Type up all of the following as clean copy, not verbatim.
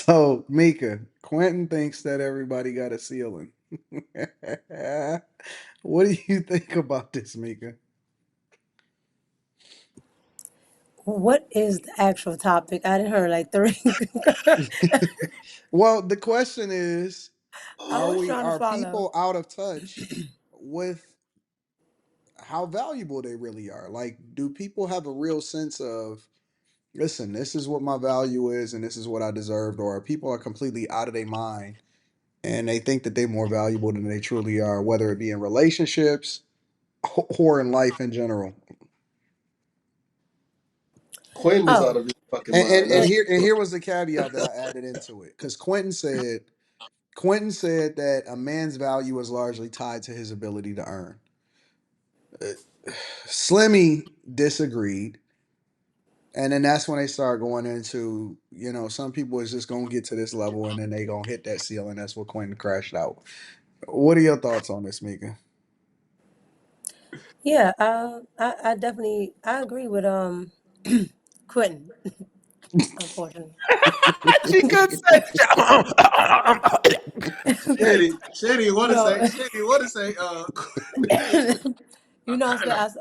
So, Mika, Quentin thinks that everybody got a ceiling. What do you think about this, Mika? What is the actual topic? I didn't heard like three. Well, the question is, I was trying to are follow. people out of touch with how valuable they really are? Like, do people have a real sense of, listen, this is what my value is and this is what I deserved, or people are completely out of their mind and they think that they're more valuable than they truly are, whether it be in relationships or in life in general. Quentin is out Oh, of his fucking mind. And That's eh, here was the caveat that I added into it because Quentin said that a man's value is largely tied to his ability to earn. Uh, Slimmy disagreed, and then that's when they start going into, some people is just gonna get to this level and then they gonna hit that ceiling. That's what Quentin crashed out. What are your thoughts on this, Mika? yeah. I definitely I agree with Quentin. Unfortunately, She could say, Shady. Want to no. say? Shady. Want to say?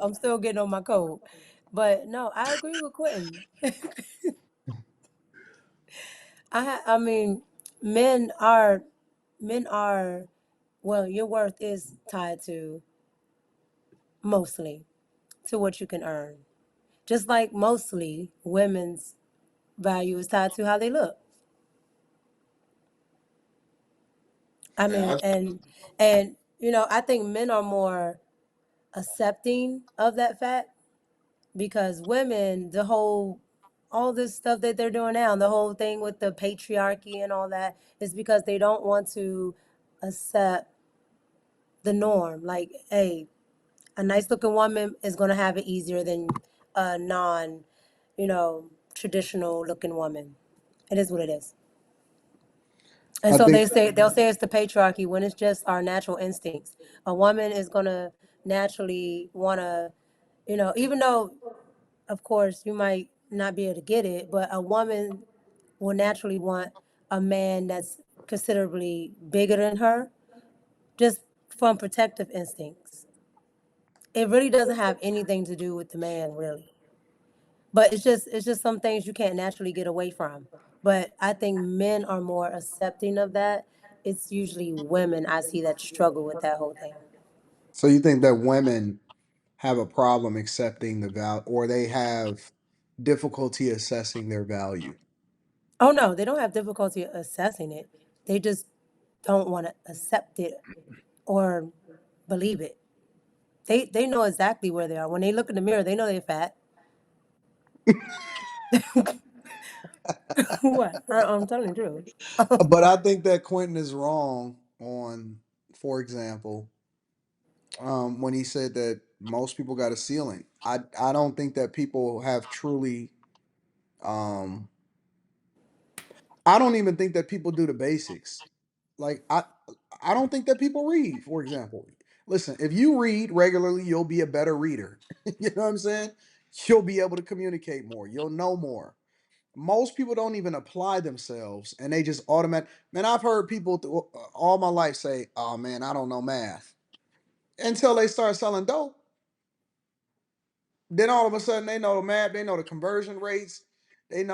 I'm still getting on my code, but no, I agree with Quentin. I mean, men are men are well. Your worth is tied to mostly to what you can earn. Just like mostly women's value is tied to how they look. I mean, Yeah, and I think men are more accepting of that fact because women, all this stuff that they're doing now, the whole thing with the patriarchy and all that is because they don't want to accept the norm. Like, hey, a nice looking woman is going to have it easier than a non, traditional looking woman. It is what it is. And I so think they'll say it's the patriarchy when it's just our natural instincts. A woman is gonna naturally wanna, even though of course you might not be able to get it, but a woman will naturally want a man that's considerably bigger than her, just from protective instincts. It really doesn't have anything to do with the man, really. But it's just some things you can't naturally get away from. But I think men are more accepting of that. It's usually women I see that struggle with that whole thing. so. You think that women have a problem accepting the value, or they have difficulty assessing their value. Oh no, they don't have difficulty assessing it. They just don't want to accept it or believe it. They know exactly where they are. When they look in the mirror, they know they're fat. What? I'm telling the truth. But I think that Quentin is wrong on, for example, when he said that most people got a ceiling. I don't think that people have truly. Um, I don't even think that people do the basics. Like I don't think that people read. For example, listen, if you read regularly, you'll be a better reader. You know what I'm saying? You'll be able to communicate more. You'll know more. Most people don't even apply themselves and they just automatic. Man, I've heard people all my life say, "Oh man, I don't know math," until they start selling dope. Then all of a sudden they know the math, they know the conversion rates, they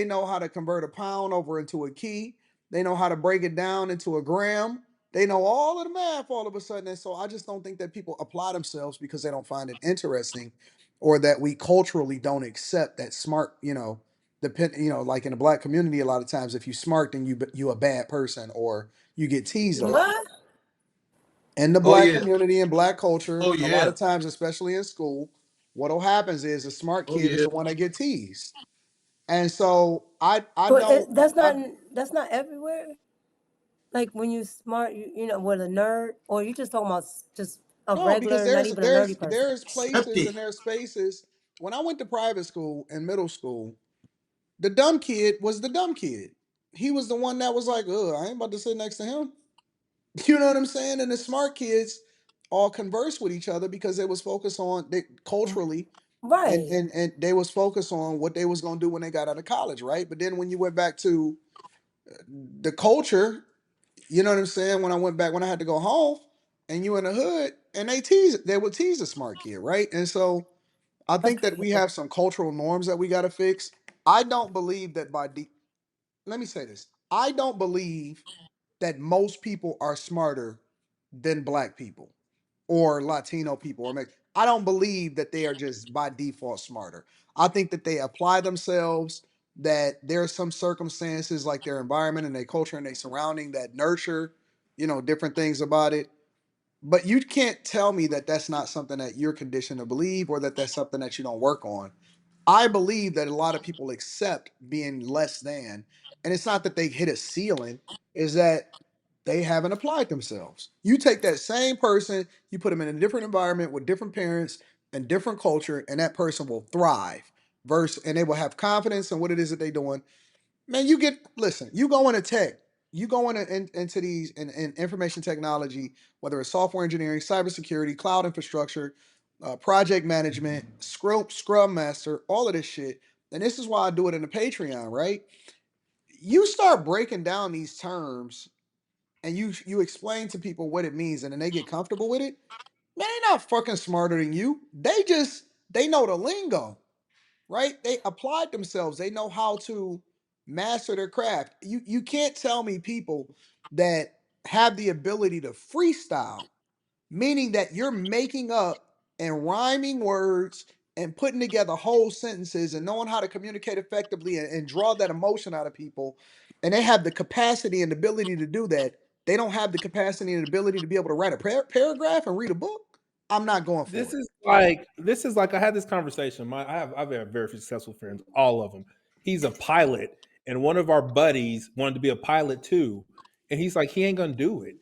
know how to convert a pound over into a key, they know how to break it down into a gram. They know all of the math all of a sudden. And so I just don't think that people apply themselves because they don't find it interesting, or that we culturally don't accept that smart, like in the black community, a lot of times if you smart, then you a bad person or you get teased a lot. What? In the oh black yeah. community and black culture, Oh a lot yeah. of times, especially in school, what'll happens is the smart Oh kid is yeah. the one that get teased. And so I But don't that's not everywhere. Like when you smart, with a nerd, or you just talking about just a no, because regular, not even a nerdy person. there's Accept places it. and there's spaces. When I went to private school in middle school, the dumb kid was the dumb kid. He was the one that was like, "Ugh, I ain't about to sit next to him." You know what I'm saying? And the smart kids all converse with each other because they was focused on they culturally, and Right. and and they was focused on what they was gonna do when they got out of college, right? But then when you went back to The culture, you know what I'm saying? When I went back, when I had to go home, and you in the hood, and they would tease a smart kid, right? And so I think that we have some cultural norms that we got to fix. I don't believe that let me say this. I don't believe that most people are smarter than black people or Latino people or I don't believe that they are just by default smarter. I think that they apply themselves, that there are some circumstances like their environment and their culture and their surrounding that nurture, different things about it. But you can't tell me that that's not something that you're conditioned to believe or that that's something that you don't work on. I believe that a lot of people accept being less than, and it's not that they hit a ceiling, is that they haven't applied themselves. You take that same person, you put them in a different environment with different parents and different culture, and that person will thrive. And they will have confidence in what it is that they're doing. Man, listen, you go into tech, you go into these in information technology, whether it's software engineering, cybersecurity, cloud infrastructure, project management, scrum master, all of this shit. And this is why I do it in the Patreon, right? You start breaking down these terms and you explain to people what it means and then they get comfortable with it. Man, they're not fucking smarter than you. They know the lingo, right? They applied themselves. They know how to master their craft. You can't tell me people that have the ability to freestyle, meaning that you're making up and rhyming words and putting together whole sentences and knowing how to communicate effectively and draw that emotion out of people. And they have the capacity and ability to do that. They don't have the capacity and ability to be able to write a paragraph and read a book. I'm not going for it. This is like I had this conversation. I've had very successful friends, all of them. He's a pilot, and one of our buddies wanted to be a pilot too, and he's like, he ain't gonna do it.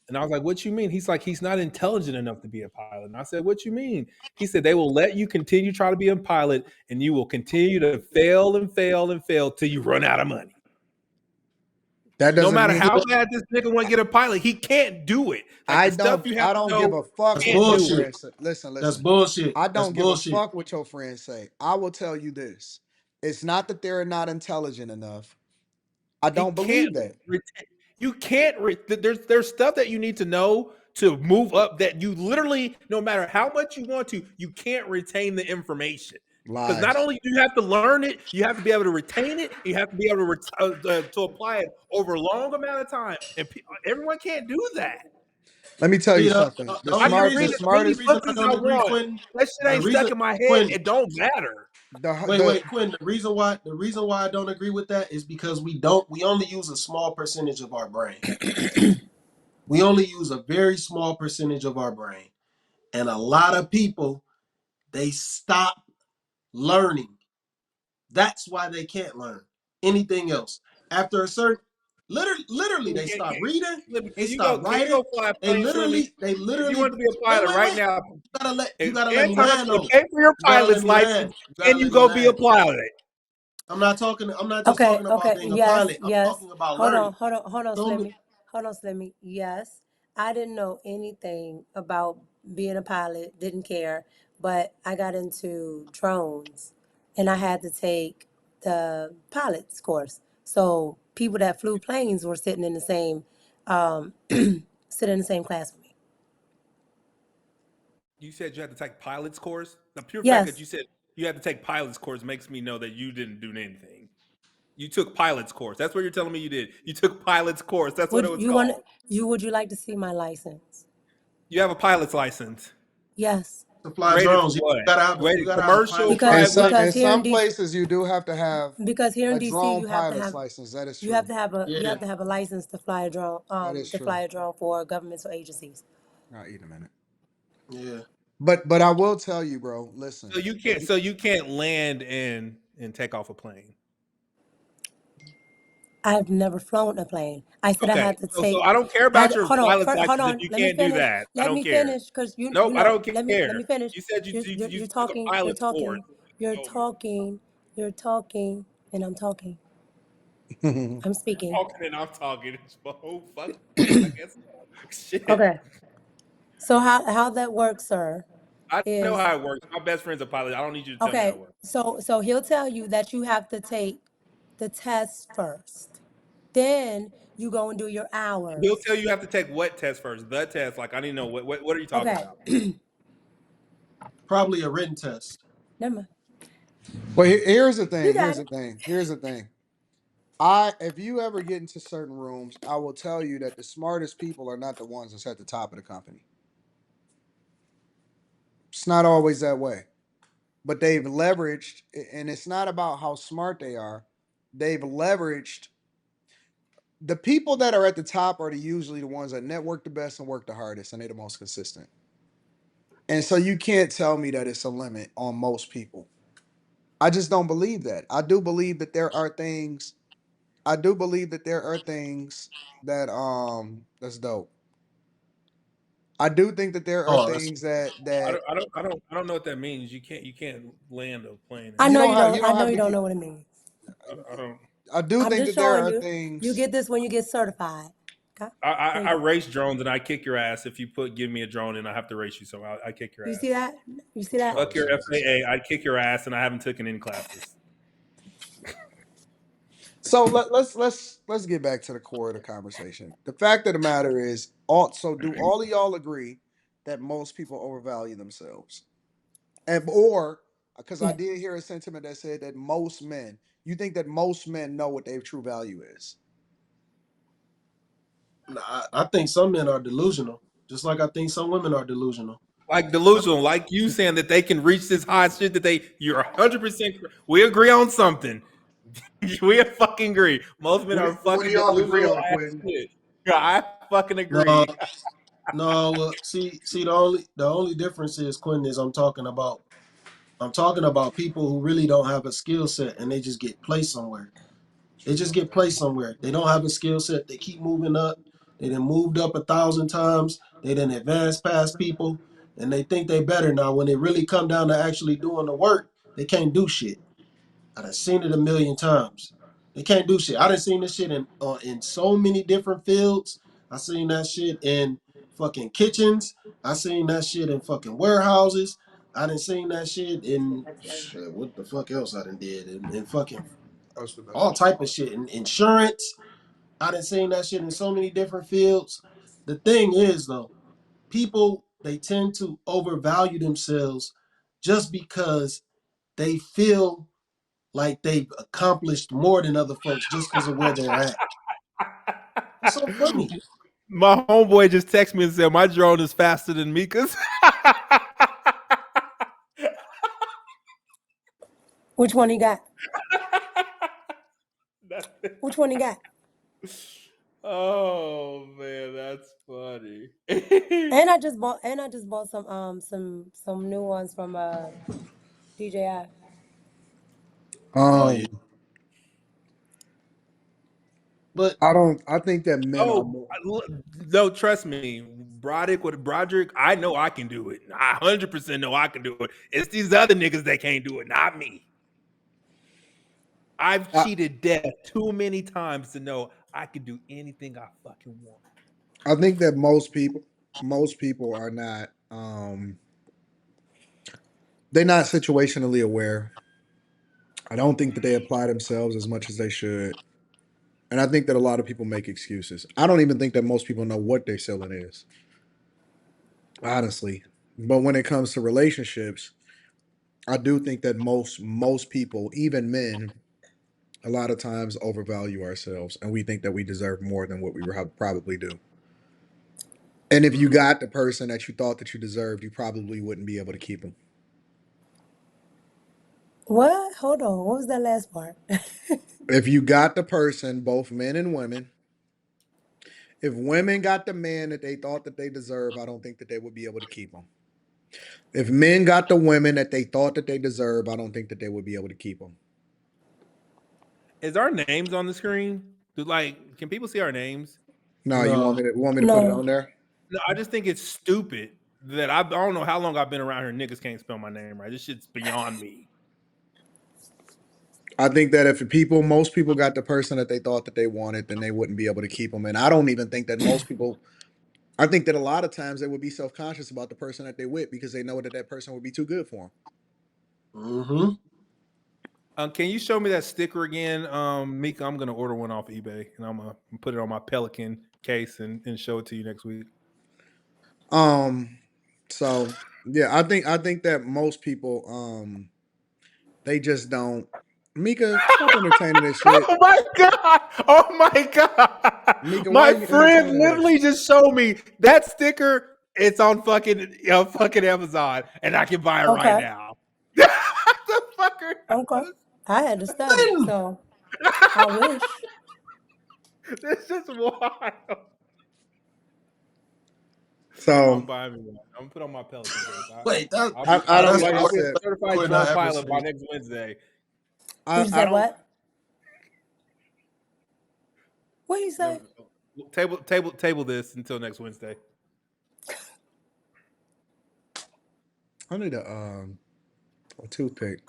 And I was like, what you mean? He's like, he's not intelligent enough to be a pilot. And I said, what you mean? He said, they will let you continue try to be a pilot, and you will continue to fail and fail and fail till you run out of money. That No doesn't matter mean how bad this nigga want to get a pilot, he can't do it. Like I the stuff don't you have I to don't give know, a fuck That's can't what your do it. bullshit. friends say. Listen, That's listen. bullshit. I That's don't give a bullshit. fuck what your friends say. I will tell you this. It's not that they're not intelligent enough. I He don't can't. believe that. You can't. There's stuff that you need to know to move up that you literally, no matter how much you want to, you can't retain the information. Because not Lies. only do you have to learn it, you have to be able to retain it. You have to be able to apply it over a long amount of time, and everyone can't do that. Let me tell you See, something. I can The read as many smartest reason books I as don't I agree, want. Quentin, That shit the ain't reason, stuck in my head. Quentin, It don't matter. the Quentin, the reason why I don't agree with that is because we only use a small percentage of our brain. We only use a very small percentage of our brain. And a lot of people, they stop learning. That's why they can't learn anything else. After a certain, literally, they stop reading, they stop Can you writing. go fly a They plane for me? literally, they If you literally. want to be a Wait, pilot wait, right wait. now, You gotta let me Anton's land gonna on it. pay for your You gotta let pilot's me land. license, You gotta and you let me go be a land. pilot. I'm not just Okay, talking about okay, being a yes, pilot. I'm yes. talking about learning. Hold on, So Slimmy. Hold on, Slimmy. Yes, I didn't know anything about being a pilot, didn't care, but I got into drones and I had to take the pilot's course. So people that flew planes were sitting in the same sitting in the same class with me. You said you had to take pilot's course. The pure fact that Yes. you said you had to take pilot's course makes me know that you didn't do anything. You took pilot's course. That's what you're telling me you did. You took pilot's course. That's what it was called. Would you like to see my license? You have a pilot's license. Yes. to fly Rated for drones, what? you Rated gotta have a commercial, pilot in Because training. some private. in because here in some DC places you do have to have because here in a DC drone you have to pilot's have license. That is you have true. to have Yeah. a license That is to true. fly a drone for governmental agencies. I'll eat a minute. Yeah. But I will tell you, bro, listen. So you can't. So you can't land and take off a plane. I've never flown a plane. I said I Okay. had to So take I don't care about your pilot's hold license if on, you let me can't do finish. that. I don't care. Cuz Nope. I don't let care. me finish. You said you You're took a talking, pilot's course. you're You told me. talking, you're talking and I'm talking. I'm speaking. Talking and I'm talking. It's my whole fucking thing. I guess. Shit. Okay. So how that works, sir, I know is how it works. My best friend's a pilot. I don't need you to tell me how it okay. works. So he'll tell you that you have to take the test first. Then you go and do your He'll hours. tell you have to take what test first? The test. Like I need to know what are you talking Okay, about? Probably a written test. never mind. But here's the You thing. got Here's it. the thing. Here's the thing. If you ever get into certain rooms, I will tell you that the smartest people are not the ones that's at the top of the company. It's not always that way. But they've leveraged, and it's not about how smart they are. They've leveraged the people that are at the top are usually the ones that network the best and work the hardest, and they're the most consistent. And so you can't tell me that it's a limit on most people. I just don't believe that. I do believe that there are things. I do believe that there are things that that's dope. I do think that there are Pause. things that I don't know what that means. You can't land a plane I and you know don't you have you don't. I don't know have you to don't get. know what it means. I don't. I do I'm think just that there showing are you. You things. get this when you get certified. Okay, there you I go. race drones and I kick your ass if you give me a drone and I have to race you. So I kick your You see ass. that? You see that? Oh Fuck your Jesus. FAA. I'd kick your ass and I haven't taken any classes. So let's get back to the core of the conversation. The fact of the matter is, also, do all of y'all agree that most people overvalue themselves, and or because I Yeah. did hear a sentiment that said that most men, you think that most men know what their true value is? I think some men are delusional, just like I think some women are delusional. Like delusional, like you saying that they can reach this high shit that you're 100%. We agree on something. We fucking agree. Most men are What do fucking y'all agree delusional on, ass Quentin? shit. Yeah, I fucking No, agree. no. See, the only difference is, Quentin, is I'm talking about people who really don't have a skill set and they just get placed somewhere. They just get placed somewhere. They don't have a skill set. They keep moving up. They done moved up 1,000 times. They done advanced past people, and they think they better now. When they really come down to actually doing the work, they can't do shit. I done seen it a million times. They can't do shit. I done seen this shit in so many different fields. I seen that shit in fucking kitchens. I seen that shit in fucking warehouses. I done seen that shit in shit, what the fuck else I done did in fucking That's the best all part. type of shit in insurance. I done seen that shit in so many different fields. The thing is though, people they tend to overvalue themselves just because they feel like they've accomplished more than other folks just because of where they're at. It's so funny. My homeboy just texted me and said my drone is faster than Mika's. Which one he got? That- Which one he got? oh man, that's funny. And I just bought some new ones from DJI. Oh yeah, Um, but I think that men are Oh, more. no, trust me, Broderick, I know I can do it. I 100% know I can do it. It's these other niggas that can't do it, not me. I've I, cheated death too many times to know I can do anything I fucking want. I think that most people are not they're not situationally aware. I don't think that they apply themselves as much as they should. And I think that a lot of people make excuses. I don't even think that most people know what their ceiling is, honestly. But when it comes to relationships, I do think that most people, even men, a lot of times overvalue ourselves and we think that we deserve more than what we probably do. And if you got the person that you thought that you deserved, you probably wouldn't be able to keep them. What? Hold on. What was that last part? If you got the person, both men and women, if women got the man that they thought that they deserve, I don't think that they would be able to keep them. If men got the women that they thought that they deserve, I don't think that they would be able to keep them. Is our names on the screen? Can people see our names? No, you want no, me to put it No. on there? No, I just think it's stupid that I don't know how long I've been around here. Niggas can't spell my name right. This shit's beyond me. I think that if most people got the person that they thought that they wanted, then they wouldn't be able to keep them. And I don't even think that most people. I think that a lot of times they would be self conscious about the person that they with because they know that that person would be too good for them. mm-hmm. Can you show me that sticker again, Mika? I'm gonna order one off eBay and I'm gonna put it on my Pelican case and show it to you next week. Um, so yeah, I think that most people they just don't. Mika, stop entertaining this shit. Oh my god! Oh my god! Mika, why are My you friend entertaining this? literally just showed me that sticker. It's on fucking Amazon, and I can buy it right Okay. now. The fucker Okay. knows. I had to study, so I wish. This is wild. I'm So buying me one. I'm gonna put on my Pelican case. Wait, that I don't that's like the I I'll worst be a said. thing certified Quinn drone I ever pilot by seen. next Wednesday. You I said don't. what? What you say? Table this until next Wednesday. I need a toothpick.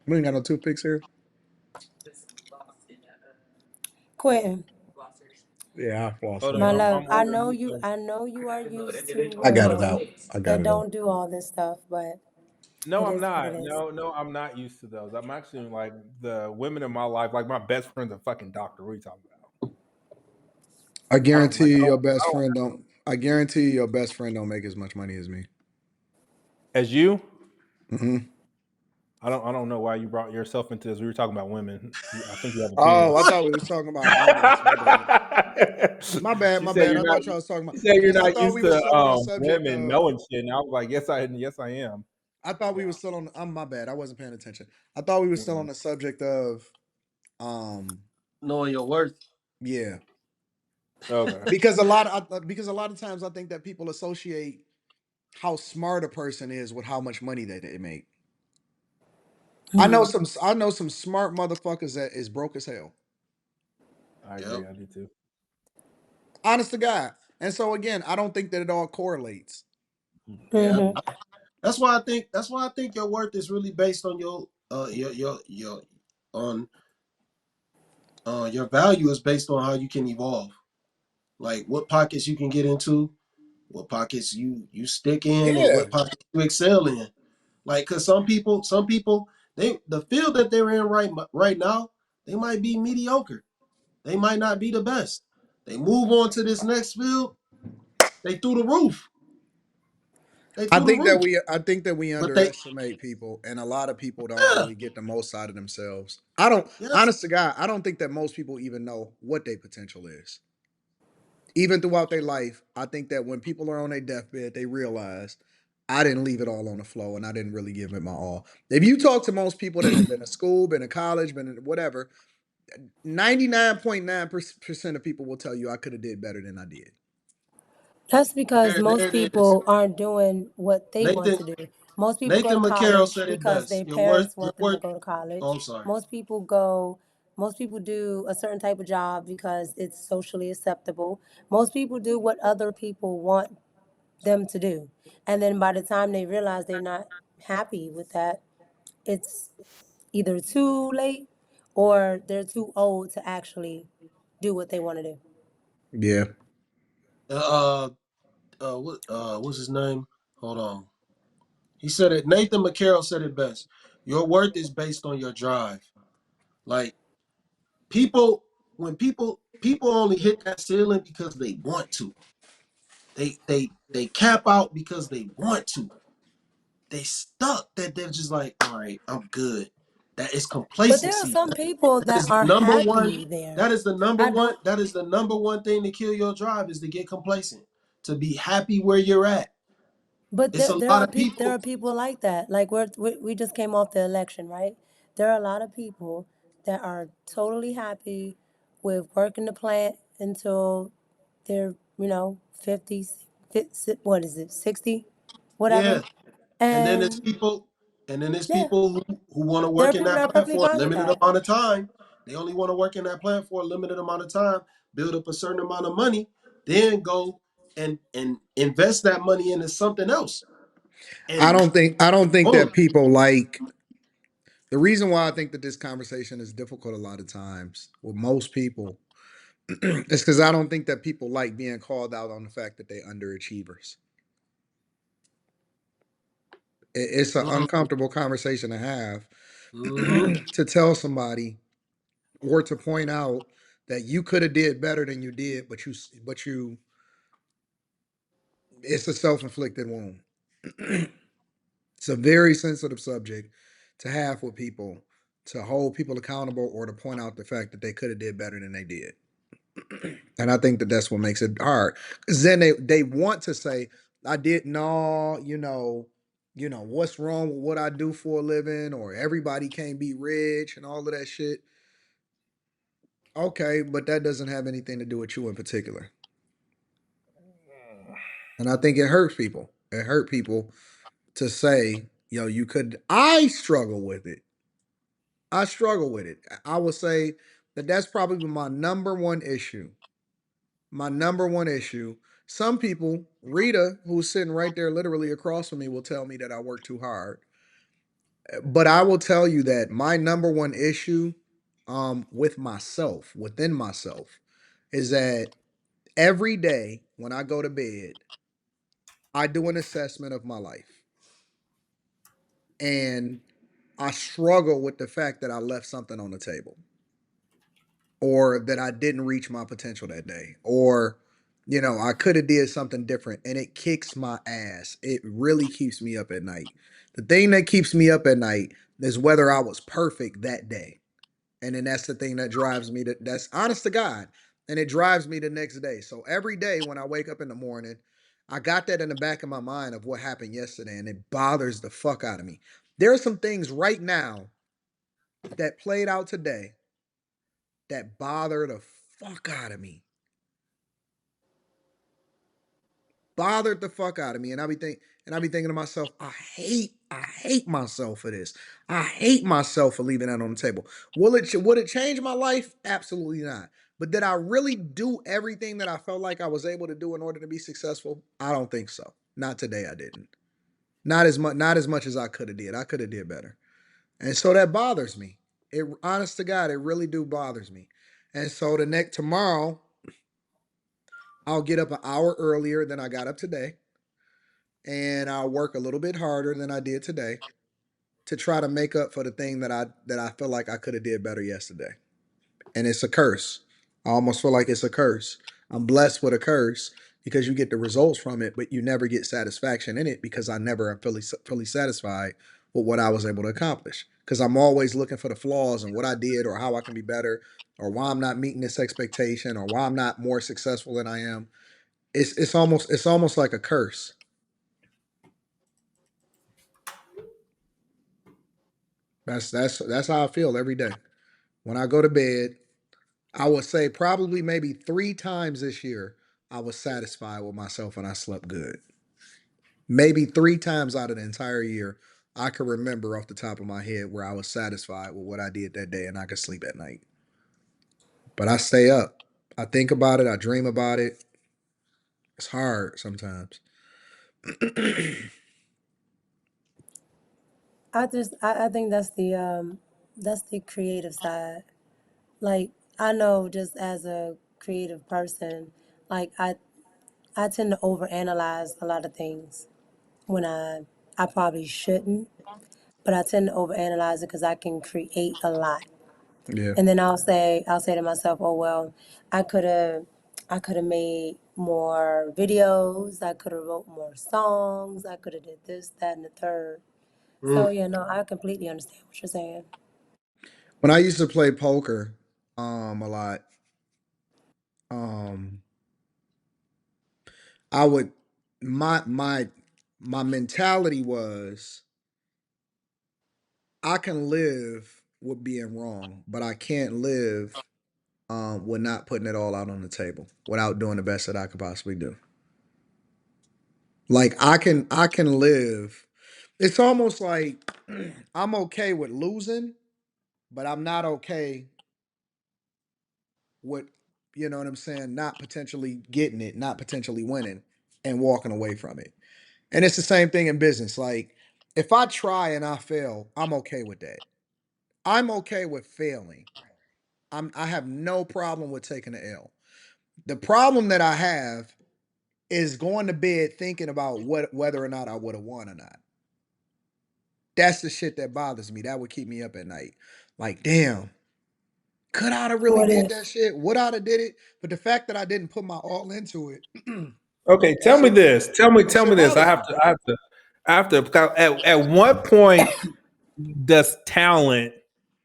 We ain't got no toothpicks here. Quentin, Yeah, I floss Hold them my on, out. love. I'm I ordering know me you. some. I know you are used to I got it women out. I got that it out. don't do all this stuff, but No, it I'm is what it not. is. No, I'm not used to those. I'm actually like the women in my life. Like my best friend's a fucking doctor. What are you talking about? I I don't guarantee like. you, I your don't. best I don't friend don't. I guarantee you, your best friend don't make as much money as me. as you. Hmm. I don't know why you brought yourself into this. We were talking about women. I think you have a Oh, penis. I thought we was talking about humans. My bad. My bad. She My said bad. you're I not. thought y'all was talking about She said you're because I not thought used we was to still on the subject women of. knowing shit. And I was like, yes I am. I thought we was still on. I'm my bad. I wasn't paying attention. I thought we was still on Mhm. the subject of. Um. Knowing your worth. Yeah. Okay. Because a lot of times I think that people associate how smart a person is with how much money that they make. Hmm. I know some smart motherfuckers that is broke as hell. I Yep. agree. I do too. Honest to God. And so again, I don't think that it all correlates. Yeah. Hmm. That's why I think your worth is really based on your on your value is based on how you can evolve. Like what pockets you can get into, what pockets you stick in, and Yeah. what pockets you excel in. Like, cause some people, they the field that they're in right now, they might be mediocre. They might not be the best. They move on to this next field, they through the roof. They through the roof. I think that we But they, underestimate people and a lot of people don't yeah, really get the most out of themselves. I don't yes, honest to God, I don't think that most people even know what their potential is. Even throughout their life, I think that when people are on their deathbed, they realize I didn't leave it all on the floor and I didn't really give it my all. If you talk to most people that have been to school, been to college, been in whatever, 99.9% of people will tell you I could have did better than I did. That's because there most it is. people aren't doing what they want Nathan to do. Most people go Nathan to McCarroll college said it because best. their parents want them to go to college. Oh, I'm sorry. Most people go, most people do a certain type of job because it's socially acceptable. Most people do what other people want them to do. And then by the time they realize they're not happy with that, it's either too late or they're too old to actually do what they want to do. Yeah. Uh, what's his name? Hold on. He said it. Nathan McCarroll said it best. Your worth is based on your drive. Like people, when people only hit that ceiling because they want to. They cap out because they want to. They stuck that they're just like, all right, I'm good. That is But there are complacency. some people That that is the are number one. happy there. That is the number I one. don't. That is the number one thing to kill your drive is to get complacent. To be happy where you're at. But It's there, a there lot are of people. There people. are people like that. Like we just came off the election, right? There are a lot of people that are totally happy with working the plant until they're 50s, what is it, 60, Yeah. whatever. And then there's And people, and then there's yeah, people who want to there are work in people that that are plant perfectly for a fine with limited that. amount of time. They only want to work in that plant for a limited amount of time, build up a certain amount of money, then go and invest that money into something else. And I don't think boom. that people like the reason why I think that this conversation is difficult a lot of times with most people is because I don't think that people like being called out on the fact that they underachievers. It's an Mm, uncomfortable conversation to have Mm-hmm. to tell somebody or to point out that you could have did better than you did, but you it's a self-inflicted wound. It's a very sensitive subject to have with people, to hold people accountable or to point out the fact that they could have did better than they did. And I think that that's what makes it hard. Because then they want to say, I did no, what's wrong with what I do for a living, or everybody can't be rich and all of that shit. Okay, but that doesn't have anything to do with you in particular. And I think it hurts people. It hurt people to say, yo, you could. I struggle with it. I struggle with it. I would say that that's probably my number one issue. My number one issue. Some people, Rita, who's sitting right there literally across from me, will tell me that I work too hard. But I will tell you that my number one issue with myself, within myself, is that every day when I go to bed, I do an assessment of my life. And I struggle with the fact that I left something on the table, or that I didn't reach my potential that day, or I could have did something different, and it kicks my ass. It really keeps me up at night. The thing that keeps me up at night is whether I was perfect that day. And then that's the thing that drives me that's honest to God. And it drives me the next day. So every day when I wake up in the morning, I got that in the back of my mind of what happened yesterday, and it bothers the fuck out of me. There are some things right now that played out today that bother the fuck out of me. Bothered the fuck out of me. And I be thinking to myself, I hate myself for this. I hate myself for leaving that on the table. Would it change my life? Absolutely not. But did I really do everything that I felt like I was able to do in order to be successful? I don't think so. Not today, I didn't. Not as much as I could have did. I could have did better. And so that bothers me. It honest to God, it really do bothers me. And so the next tomorrow, I'll get up an hour earlier than I got up today, and I'll work a little bit harder than I did today to try to make up for the thing that I feel like I could have did better yesterday. And it's a curse. I almost feel like it's a curse. I'm blessed with a curse because you get the results from it, but you never get satisfaction in it because I never am fully satisfied with what I was able to accomplish. Because I'm always looking for the flaws and what I did or how I can be better or why I'm not meeting this expectation or why I'm not more successful than I am. It's almost like a curse. That's how I feel every day. When I go to bed, I would say probably maybe 3 times this year I was satisfied with myself and I slept good. Maybe 3 times out of the entire year, I could remember off the top of my head where I was satisfied with what I did that day and I could sleep at night. But I stay up. I think about it, I dream about it. It's hard sometimes. I think that's the creative side. Like, I know, just as a creative person, like I tend to overanalyze a lot of things when I probably shouldn't, but I tend to overanalyze it because I can create a lot. Yeah. And then I'll say to myself, oh well, I could have I could have made more videos, I could have wrote more songs, I could have did this, that, and the third. Mm. So yeah, no, I completely understand what you're saying. When I used to play poker a lot, um I would my mentality was I can live with being wrong, but I can't live with not putting it all out on the table without doing the best that I could possibly do. Like I can live. It's almost like I'm okay with losing, but I'm not okay with what I'm saying, not potentially getting it, not potentially winning and walking away from it. And it's the same thing in business. Like if I try and I fail, I'm okay with that. I'm okay with failing. I have no problem with taking the L. The problem that I have is going to bed thinking about whether or not I would have won or not. That's the shit that bothers me. That would keep me up at night. Like, damn, could I have really What did that if? shit? Would I have did it? But the fact that I didn't put my all into it, Okay, that tell me shit, this. that Tell me shit this. bothers me. I have to. Because at what point does talent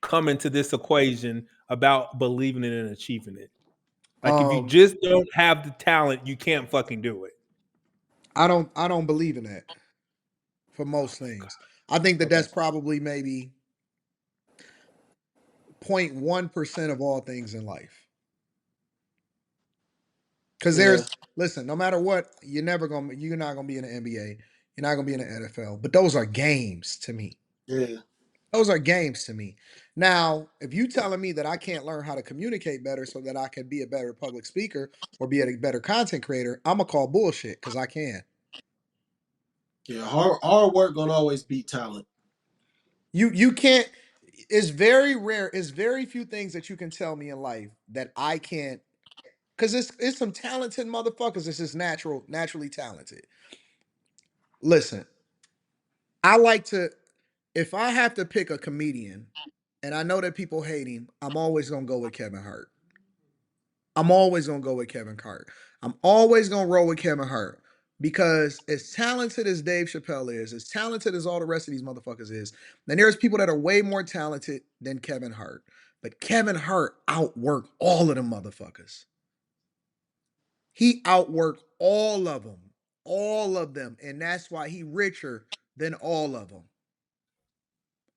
come into this equation about believing it and achieving it? Like, if you Um, just don't have the talent, you can't fucking do it. I don't believe in that for most things. I think that Okay. that's probably maybe 0.1% of all things in life. Because Yeah, listen, no matter what, you're not gonna be in the NBA, you're not gonna be in the NFL. But those are games to me. yeah, Those are games to me. Now, if you telling me that I can't learn how to communicate better so that I can be a better public speaker or be a better content creator, I'm gonna call bullshit because I can. yeah. Hard work gonna always beat talent. You can't. It's very rare. It's very few things that you can tell me in life that I can't. Because it's some talented motherfuckers. It's just naturally talented. Listen, I like to. If I have to pick a comedian, and I know that people hate him, I'm always gonna go with Kevin Hart. I'm always gonna go with Kevin Hart. I'm always gonna roll with Kevin Hart because as talented as Dave Chappelle is, as talented as all the rest of these motherfuckers is, then there's people that are way more talented than Kevin Hart. But Kevin Hart outworked all of them motherfuckers. He outworked all of them, and that's why he richer than all of them.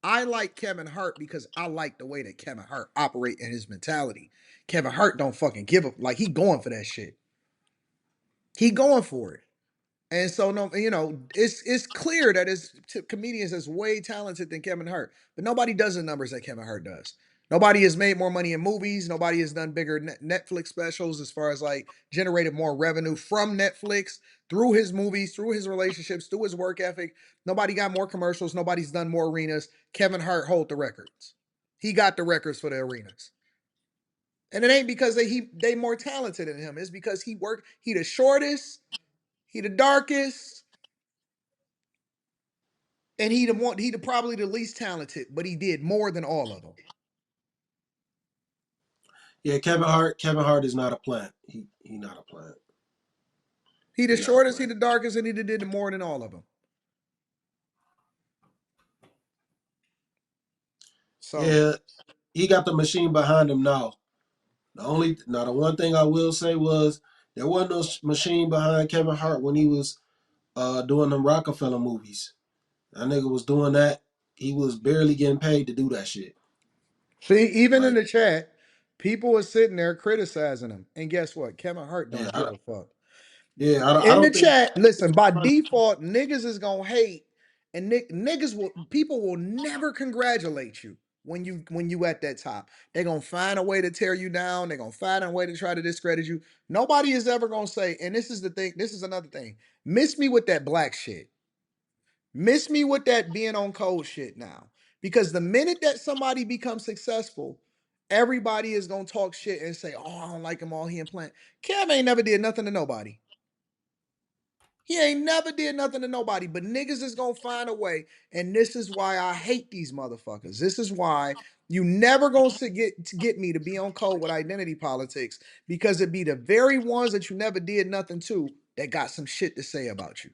I like Kevin Hart because I like the way that Kevin Hart operate in his mentality. Kevin Hart don't fucking give up. Like he going for that shit. He going for it. And so no, it's clear that his comedians is way talented than Kevin Hart, but nobody does the numbers that Kevin Hart does. Nobody has made more money in movies. Nobody has done bigger Netflix specials as far as like generated more revenue from Netflix through his movies, through his relationships, through his work ethic. Nobody got more commercials. Nobody's done more arenas. Kevin Hart hold the records. He got the records for the arenas. And it ain't because they more talented than him. It's because he worked. He the shortest. He the darkest. And he the probably the least talented, but he did more than all of them. Yeah, Kevin Hart is not a plant. He not a plant. He the He not a shortest, he plant. the darkest, and he did more than all of them. So Yeah, he got the machine behind him now. The one thing I will say was there wasn't no machine behind Kevin Hart when he was doing them Rockefeller movies. That nigga was doing that. He was barely getting paid to do that shit. see, even in Like, the chat, people are sitting there criticizing him. And guess what? Kevin Hart yeah, don't give a fuck. I In the don't think. chat, listen, by default, niggas is gonna hate, and people will never congratulate you when you at that top. They're gonna find a way to tear you down, they're gonna find a way to try to discredit you. Nobody is ever gonna say, and this is the thing, this is another thing. Miss me with that black shit. Miss me with that being on code shit now. Because the minute that somebody becomes successful, everybody is gonna talk shit and say, oh, I don't like him all he and plant. Kev ain't never did nothing to nobody. He ain't never did nothing to nobody, but niggas is gonna find a way. And this is why I hate these motherfuckers. This is why you never gonna get me to be on code with identity politics because it be the very ones that you never did nothing to that got some shit to say about you.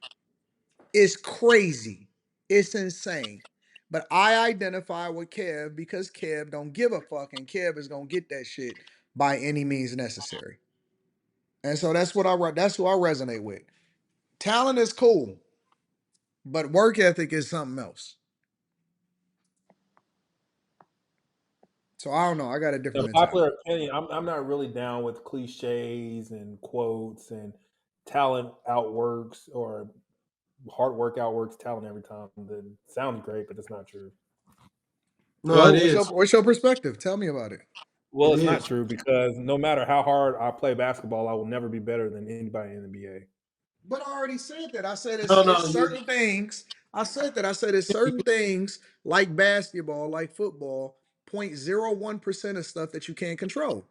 It's crazy. It's insane. But I identify with Kev because Kev don't give a fuck, and Kev is gonna get that shit by any means necessary. And so that's who I resonate with. Talent is cool, but work ethic is something else. So I don't know. I got a different The mentality. popular opinion, I'm not really down with cliches and quotes and talent outworks or hard work outworks talent every time. That sounds great, but it's not true. No, it Well, is. what's your perspective? Tell me about it. Well, It it's not is. true because no matter how hard I play basketball, I will never be better than anybody in the NBA. But I already said that. I said No, no, it's certain things. I said that. I said it's certain things like basketball, like football, 0.01% of stuff that you can't control.